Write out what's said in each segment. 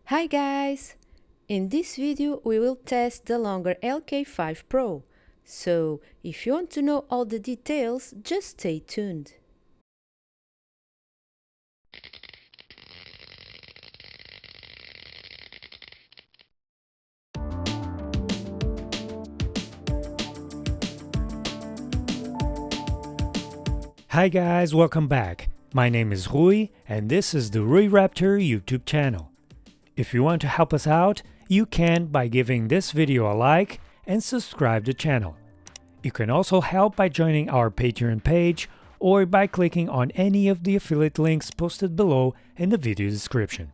Hi guys! In this video we will test the Longer LK5 Pro, so if you want to know all the details, just stay tuned. Hi guys, welcome back. My name is Rui and this is the Rui Raptor YouTube channel. If you want to help us out, you can by giving this video a like and subscribe to the channel. You can also help by joining our Patreon page or by clicking on any of the affiliate links posted below in the video description.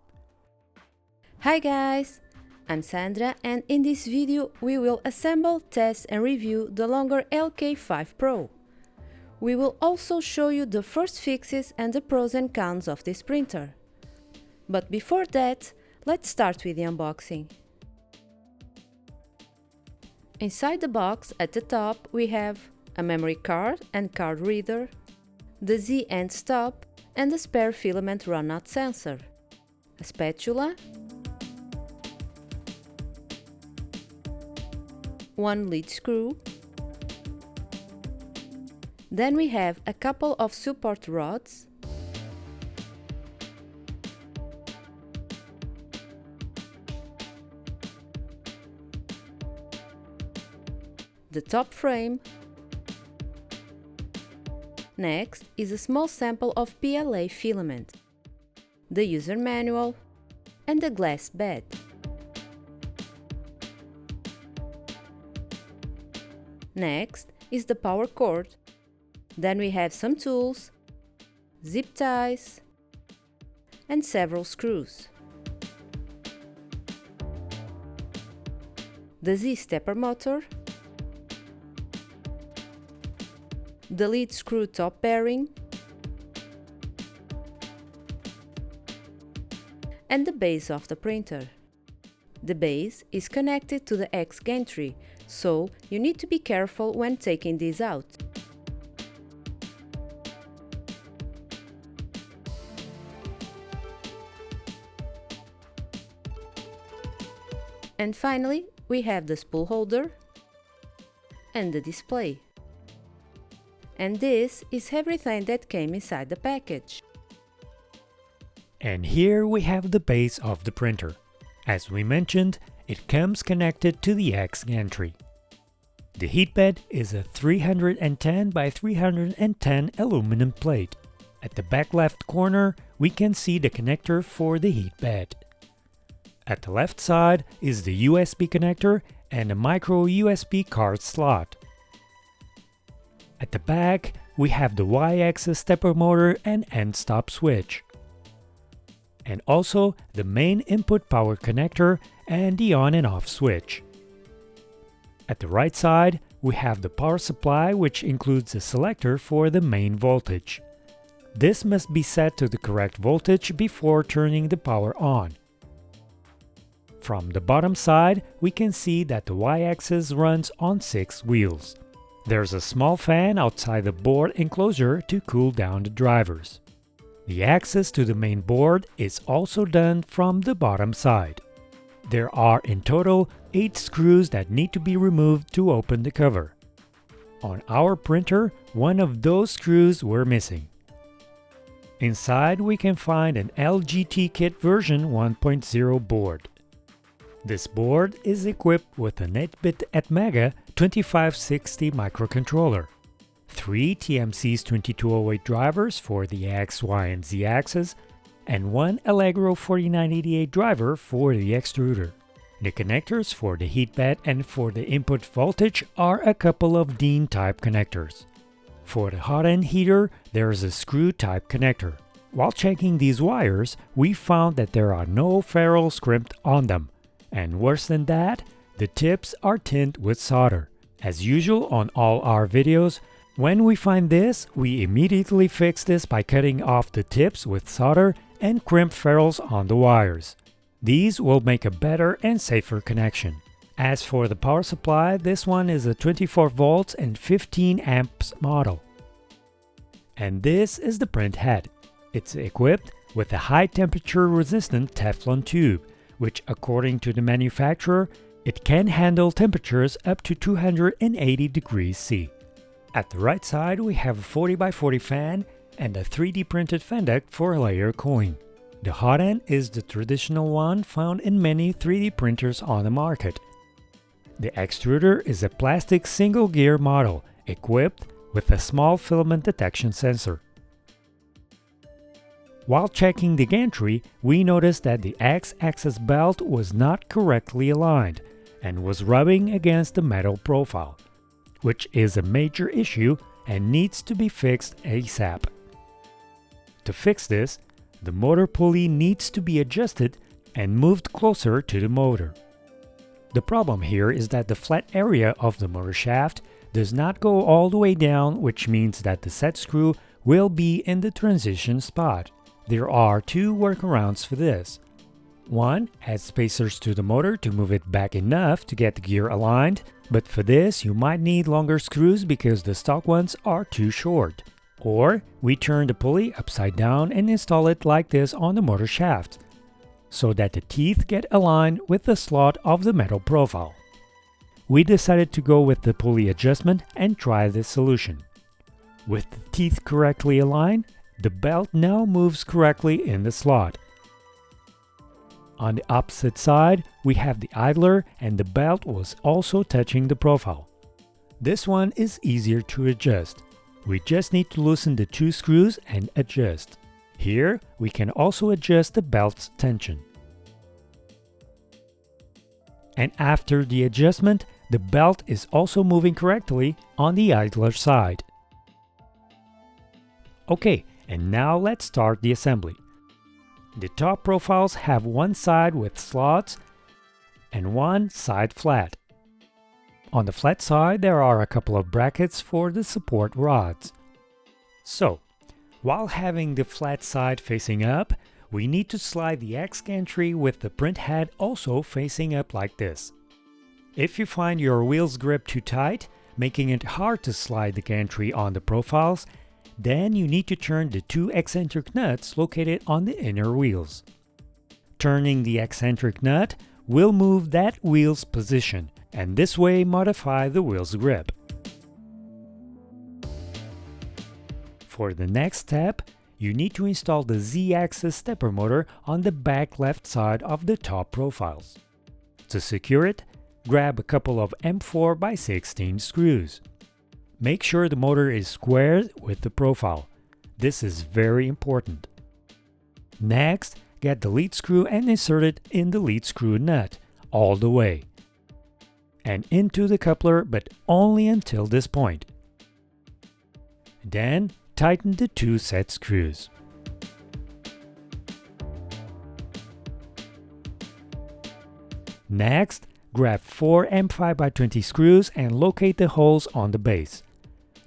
Hi guys! I'm Sandra and in this video we will assemble, test and review the Longer LK5 Pro. We will also show you the first fixes and the pros and cons of this printer. But before that, let's start with the unboxing. Inside the box at the top we have a memory card and card reader, the Z end stop and the spare filament runout sensor, a spatula, one lead screw. Then we have a couple of support rods, the top frame. Next is a small sample of PLA filament, the user manual and the glass bed. Next is the power cord. Then we have some tools, zip ties and several screws. The Z stepper motor, the lead screw top bearing and the base of the printer. The base is connected to the Eccentric, so you need to be careful when taking these out. And finally, we have the spool holder and the display. And this is everything that came inside the package. And here we have the base of the printer. As we mentioned, it comes connected to the Eccentric. The heatbed is a 310 by 310 aluminum plate. At the back left corner, we can see the connector for the heatbed. At the left side is the USB connector and a micro USB card slot. At the back, we have the Y-axis stepper motor and end stop switch. And also the main input power connector and the on and off switch. At the right side, we have the power supply, which includes a selector for the main voltage. This must be set to the correct voltage before turning the power on. From the bottom side, we can see that the Y-axis runs on 6 wheels. There's a small fan outside the board enclosure to cool down the drivers. The access to the main board is also done from the bottom side. There are in total 8 screws that need to be removed to open the cover. On our printer, one of those screws were missing. Inside we can find an LGT kit version 1.0 board. This board is equipped with an 8-bit Atmega 2560 microcontroller, 3 TMC's 2208 drivers for the X, Y, and Z axis, and 1 Allegro 4988 driver for the extruder. The connectors for the heatbed and for the input voltage are a couple of DIN type connectors. For the hot end heater, there is a screw type connector. While checking these wires, we found that there are no ferrules crimped on them. And worse than that, the tips are tinned with solder. As usual on all our videos, when we find this, we immediately fix this by cutting off the tips with solder and crimp ferrules on the wires. These will make a better and safer connection. As for the power supply, this one is a 24 volts and 15 amps model. And this is the print head. It's equipped with a high temperature resistant Teflon tube, which according to the manufacturer, it can handle temperatures up to 280 degrees C. At the right side we have a 40 by 40 fan and a 3D printed fan duct for layer cooling. The hot end is the traditional one found in many 3D printers on the market. The extruder is a plastic single gear model equipped with a small filament detection sensor. While checking the gantry, we noticed that the X-axis belt was not correctly aligned and was rubbing against the metal profile, which is a major issue and needs to be fixed ASAP. To fix this, the motor pulley needs to be adjusted and moved closer to the motor. The problem here is that the flat area of the motor shaft does not go all the way down, which means that the set screw will be in the transition spot. There are two workarounds for this. One, add spacers to the motor to move it back enough to get the gear aligned, but for this you might need longer screws because the stock ones are too short. Or we turn the pulley upside down and install it like this on the motor shaft, so that the teeth get aligned with the slot of the metal profile. We decided to go with the pulley adjustment and try this solution. With the teeth correctly aligned, the belt now moves correctly in the slot. On the opposite side, we have the idler and the belt was also touching the profile. This one is easier to adjust. We just need to loosen the two screws and adjust. Here, we can also adjust the belt's tension. And after the adjustment, the belt is also moving correctly on the idler side. Okay, and now let's start the assembly. The top profiles have one side with slots and one side flat. On the flat side there are a couple of brackets for the support rods. So, while having the flat side facing up, we need to slide the X gantry with the print head also facing up like this. If you find your wheel's grip too tight, making it hard to slide the gantry on the profiles, then you need to turn the two eccentric nuts located on the inner wheels. Turning the eccentric nut will move that wheel's position and this way modify the wheel's grip. For the next step, you need to install the Z-axis stepper motor on the back left side of the top profiles. To secure it, grab a couple of M4 by 16 screws. Make sure the motor is squared with the profile. This is very important. Next, get the lead screw and insert it in the lead screw nut all the way. And into the coupler, but only until this point. Then, tighten the two set screws. Next, grab 4 M5 by 20 screws and locate the holes on the base.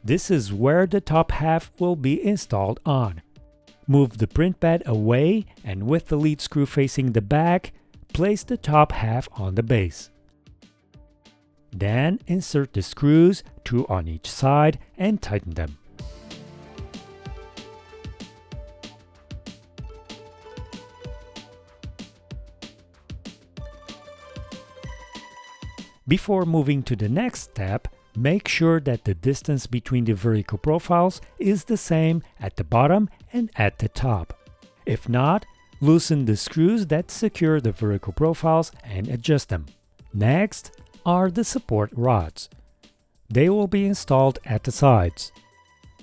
This is where the top half will be installed on. Move the print pad away and with the lead screw facing the back, place the top half on the base. Then insert the screws, 2 on each side, and tighten them. Before moving to the next step, make sure that the distance between the vertical profiles is the same at the bottom and at the top. If not, loosen the screws that secure the vertical profiles and adjust them. Next are the support rods. They will be installed at the sides.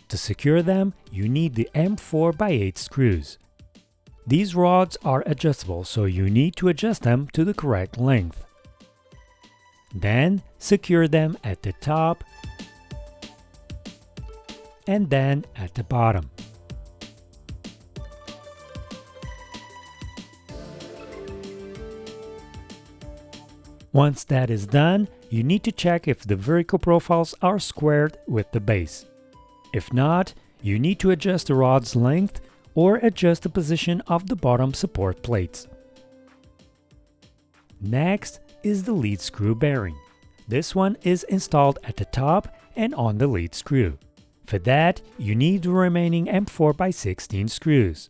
To secure them, you need the M4 by 8 screws. These rods are adjustable, so you need to adjust them to the correct length. Then secure them at the top and then at the bottom. Once that is done, you need to check if the vertical profiles are squared with the base. If not, you need to adjust the rod's length or adjust the position of the bottom support plates. Next is the lead screw bearing. This one is installed at the top and on the lead screw. For that, you need the remaining M4 by 16 screws.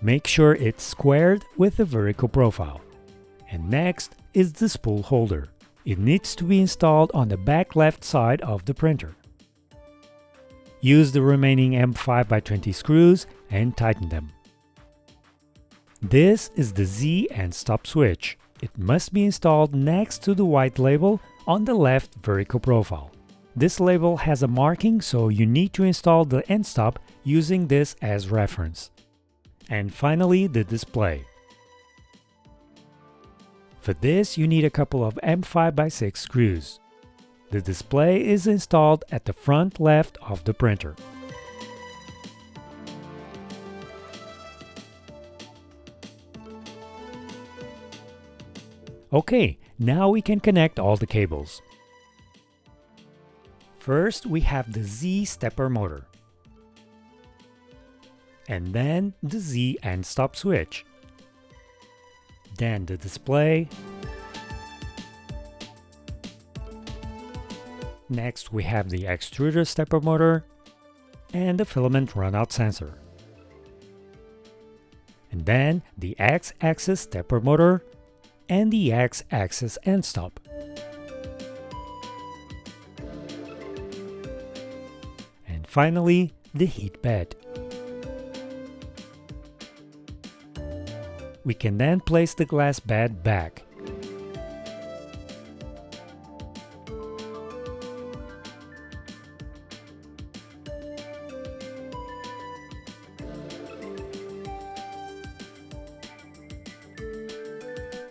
Make sure it's squared with the vertical profile. And next is the spool holder. It needs to be installed on the back left side of the printer. Use the remaining M5x20 screws and tighten them. This is the Z and stop switch. It must be installed next to the white label on the left vertical profile. This label has a marking, so you need to install the end stop using this as reference. And finally, the display. For this, you need a couple of M5x6 screws. The display is installed at the front left of the printer. Okay, now we can connect all the cables. First, we have the Z stepper motor, and then the Z and stop switch, then the display. Next, we have the extruder stepper motor and the filament runout sensor, and then the X-axis stepper motor and the X-axis end stop. And finally, the heat bed. We can then place the glass bed back.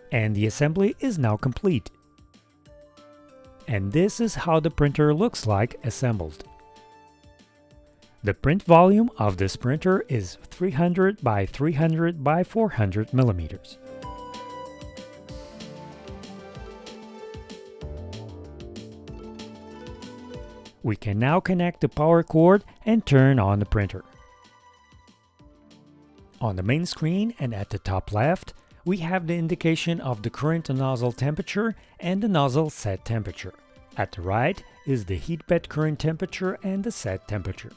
And the assembly is now complete. And this is how the printer looks like assembled. The print volume of this printer is 300 by 300 by 400 millimeters. We can now connect the power cord and turn on the printer. On the main screen and at the top left, we have the indication of the current nozzle temperature and the nozzle set temperature. At the right is the heat bed current temperature and the set temperature.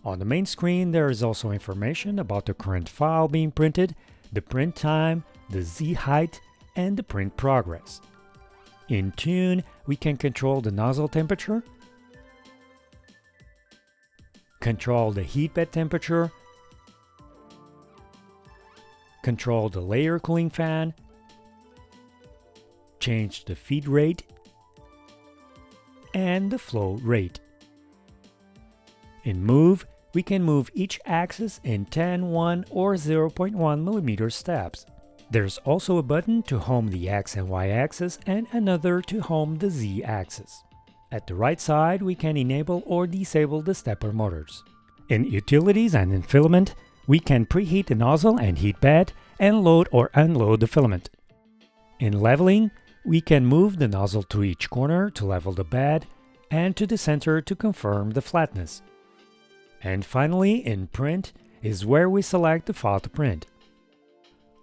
On the main screen, there is also information about the current file being printed, the print time, the Z height, and the print progress. In Tune, we can control the nozzle temperature, control the heat bed temperature, control the layer cooling fan, change the feed rate, and the flow rate. In Move, we can move each axis in 10, 1, or 0.1 mm steps. There's also a button to home the X and Y axis and another to home the Z axis. At the right side, we can enable or disable the stepper motors. In Utilities and in Filament, we can preheat the nozzle and heat bed and load or unload the filament. In Leveling, we can move the nozzle to each corner to level the bed and to the center to confirm the flatness. And finally, in Print is where we select the file to print.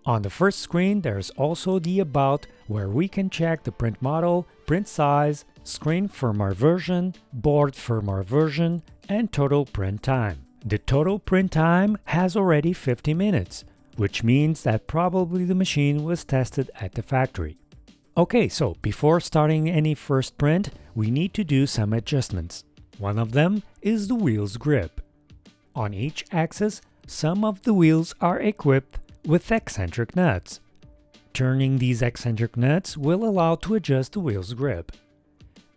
On the first screen, there's also the About, where we can check the print model, print size, screen firmware version, board firmware version, and total print time. The total print time has already 50 minutes, which means that probably the machine was tested at the factory. Okay, so before starting any first print, we need to do some adjustments. One of them is the wheel's grip. On each axis, some of the wheels are equipped with eccentric nuts. Turning these eccentric nuts will allow to adjust the wheel's grip.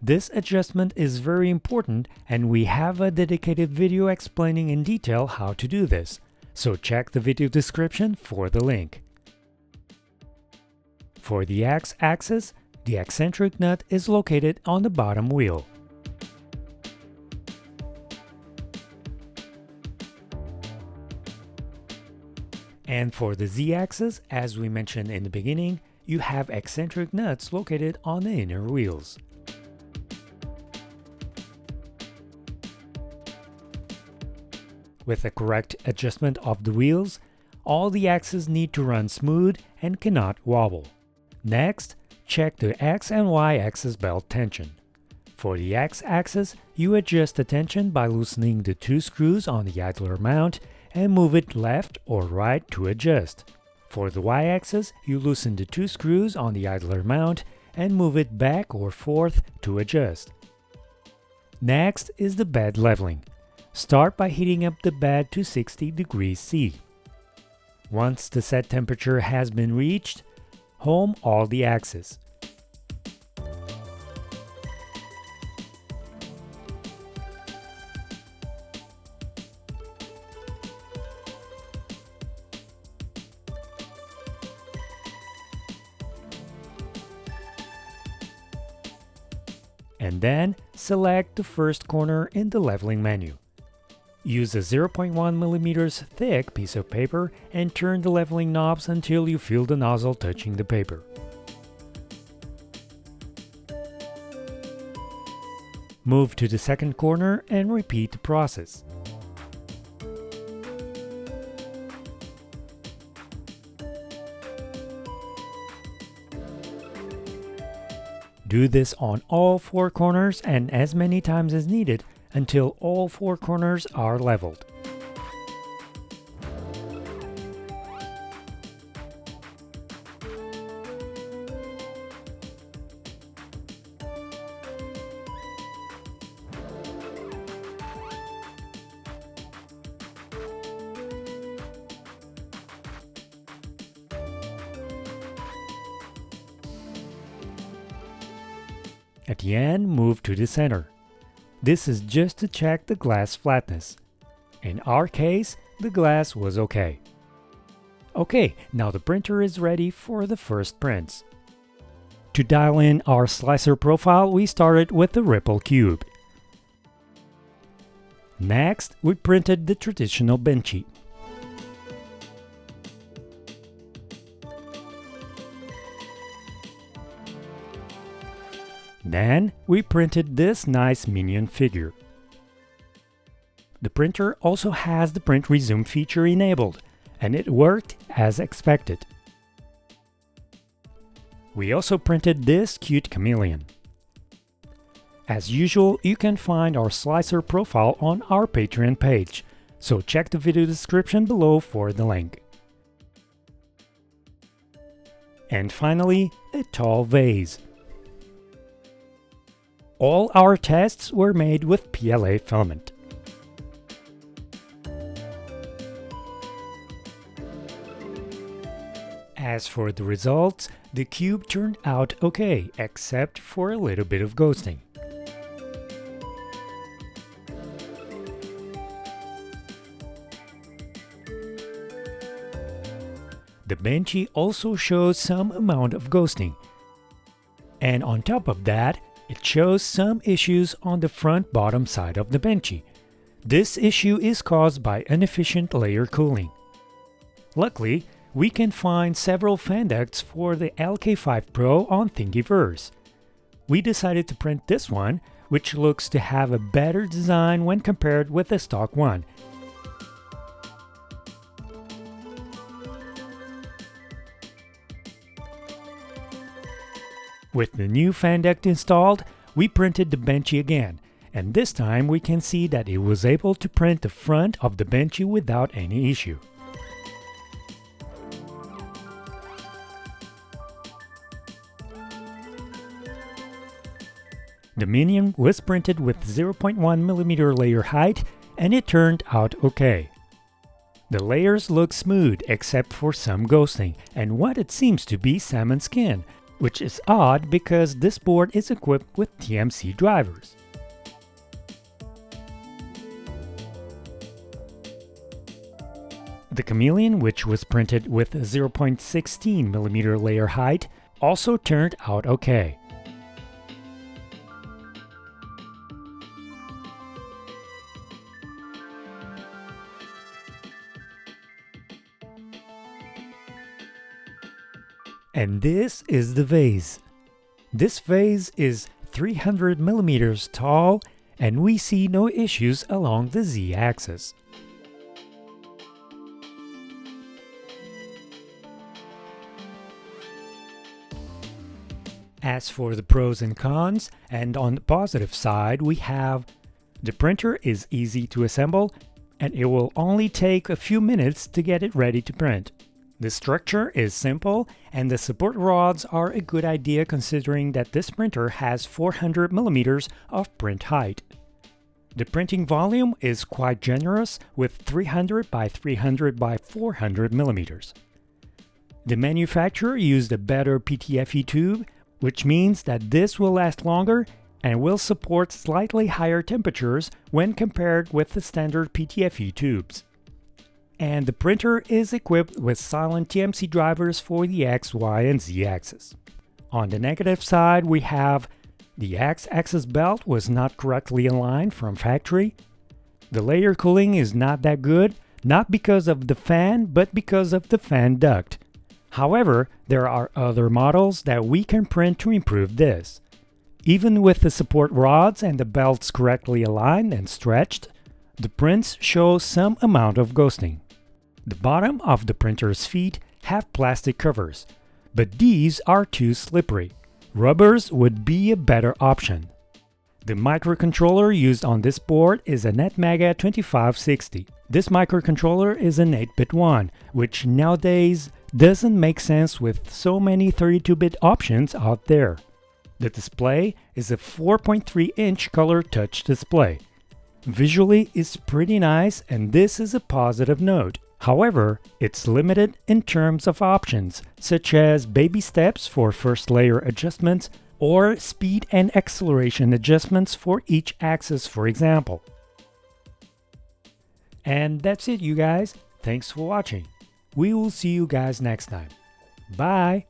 This adjustment is very important, and we have a dedicated video explaining in detail how to do this, so check the video description for the link. For the X-axis, the eccentric nut is located on the bottom wheel. And for the Z-axis, as we mentioned in the beginning, you have eccentric nuts located on the inner wheels. With the correct adjustment of the wheels, all the axes need to run smooth and cannot wobble. Next, check the X and Y axis belt tension. For the X axis, you adjust the tension by loosening the two screws on the idler mount and move it left or right to adjust. For the Y-axis, you loosen the two screws on the idler mount and move it back or forth to adjust. Next is the bed leveling. Start by heating up the bed to 60 degrees C. Once the set temperature has been reached, home all the axes. And then select the first corner in the leveling menu. Use a 0.1 mm thick piece of paper and turn the leveling knobs until you feel the nozzle touching the paper. Move to the second corner and repeat the process. Do this on all four corners and as many times as needed until all four corners are leveled. At the end, move to the center. This is just to check the glass flatness. In our case, the glass was okay. Okay, now the printer is ready for the first prints. To dial in our slicer profile, we started with the Ripple cube. Next, we printed the traditional Benchy. Then we printed this nice Minion figure. The printer also has the print resume feature enabled, and it worked as expected. We also printed this cute chameleon. As usual, you can find our slicer profile on our Patreon page, so check the video description below for the link. And finally, a tall vase. All our tests were made with PLA filament. As for the results, the cube turned out okay, except for a little bit of ghosting. The Benchy also shows some amount of ghosting. And on top of that, it shows some issues on the front bottom side of the Benchy. This issue is caused by inefficient layer cooling. Luckily, we can find several fan ducts for the LK5 Pro on Thingiverse. We decided to print this one, which looks to have a better design when compared with the stock one. With the new fan duct installed, we printed the Benchy again, and this time we can see that it was able to print the front of the Benchy without any issue. The Minion was printed with 0.1 mm layer height, and it turned out okay. The layers look smooth except for some ghosting and what it seems to be salmon skin, which is odd because this board is equipped with TMC drivers. The Chameleon, which was printed with 0.16 mm layer height, also turned out okay. And this is the vase. This vase is 300 mm tall, and we see no issues along the Z-axis. As for the pros and cons, and on the positive side, we have the printer is easy to assemble, and it will only take a few minutes to get it ready to print. The structure is simple, and the support rods are a good idea considering that this printer has 400 millimeters of print height. The printing volume is quite generous with 300 by 300 by 400 millimeters. The manufacturer used a better PTFE tube, which means that this will last longer and will support slightly higher temperatures when compared with the standard PTFE tubes. And the printer is equipped with silent TMC drivers for the X, Y, and Z axis. On the negative side, we have the X-axis belt was not correctly aligned from factory. The layer cooling is not that good, not because of the fan, but because of the fan duct. However, there are other models that we can print to improve this. Even with the support rods and the belts correctly aligned and stretched, the prints show some amount of ghosting. The bottom of the printer's feet have plastic covers, but these are too slippery. Rubbers would be a better option. The microcontroller used on this board is a Netmega 2560. This microcontroller is an 8-bit one, which nowadays doesn't make sense with so many 32-bit options out there. The display is a 4.3-inch color touch display. Visually, it's pretty nice, and this is a positive note. However, it's limited in terms of options, such as baby steps for first layer adjustments or speed and acceleration adjustments for each axis, for example. And that's it, you guys. Thanks for watching. We will see you guys next time. Bye!